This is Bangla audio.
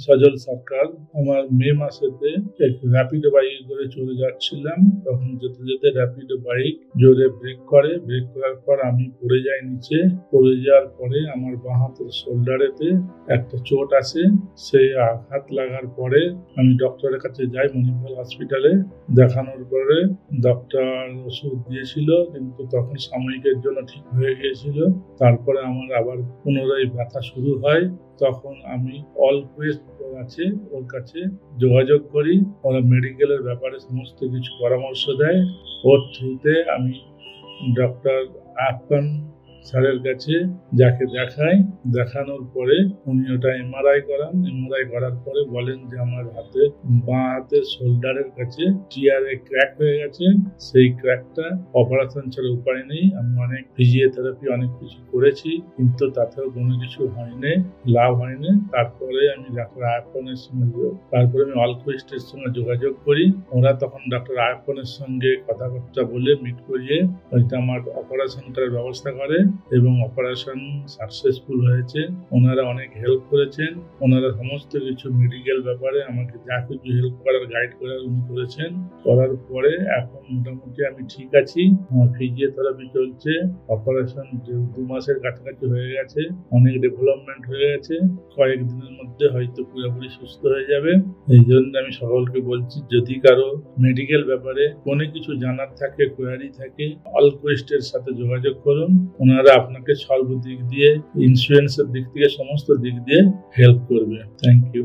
সজল সরকার। আমার মে মাসেতে র্যাপিডো বাইক করে চলে যাচ্ছিলাম, তখন যেতে যেতে র্যাপিডো বাইক জোরে ব্রেক করার পর আমি পড়ে যাই নিচে। পড়ে যাওয়ার পরে আমার বাঁ হাতের শোল্ডারেতে একটা চোট আসে। সেই আঘাত লাগার পরে আমি ডক্টরের কাছে যাই, মণিপাল হসপিটালে। দেখানোর পরে ডক্টর ওষুধ দিয়েছিল, কিন্তু তখন সাময়িকের জন্য ঠিক হয়ে গিয়েছিল। তারপরে আমার আবার পুনরায় ব্যথা শুরু হয়। তখন আমি অলওয়েস্ট আছে ওর কাছে যোগাযোগ করি। ওরা মেডিকেলের ব্যাপারে সমস্ত কিছু পরামর্শ দেয়। ওর থ্রুতে আমি ডক্টর আফগান স্যারের কাছে যাকে দেখানোর পরে উনি ওটা এমআরআই করার পরে বলেন যে আমার বাঁ হাতের শোল্ডারের কাছে টিয়ারে ক্র্যাক হয়ে গেছে। সেই ক্র্যাকটা অপারেশন ছাড়া উপায় নেই। আমি অনেক ফিজিওথেরাপি অনেক কিছু করেছি, কিন্তু তাতেও কোনো কিছু হয়নি, লাভ হয়নি। তারপরে আমি ডাক্তার আয়াপ্পনের সঙ্গে অলকোয়েস্টের সঙ্গে যোগাযোগ করি। ওরা তখন ডক্টর আয়াপ্পনের সঙ্গে কথাবার্তা বলে মিট করিয়ে ওইটা আমার অপারেশন করার ব্যবস্থা করে, এবং অপারেশন সাকসেসফুল হয়েছে। ওনারা অনেক হেল্প করেছেন। ওনারা সমস্ত কিছু মেডিকেল ব্যাপারে আমাকে যা কিছু হেল্প করার, গাইড করার উনি করেছেন। করার পরে এখন মোটামুটি আমি ঠিক আছি। আমার ফিজিওথেরাপি চলছে। অপারেশন 2 মাসের কাছাকাছি হয়ে গেছে। অনেক ডেভেলপমেন্ট হয়ে গেছে। কয়েকদিনের মধ্যে হয়তো পুরোপুরি সুস্থ হয়ে যাবে। এই জন্য আমি সকলকে বলছি, যদি কারো মেডিকেল ব্যাপারে কোনো কিছু জানার থাকে, কোয়ারি থাকে, অলকোয়েস্টের সাথে যোগাযোগ করুন। ওনারা আপনাকে সর্বদিক দিয়ে, ইন্স্যুরেন্সের দিক থেকে, সমস্ত দিক দিয়ে হেল্প করবে। Thank you.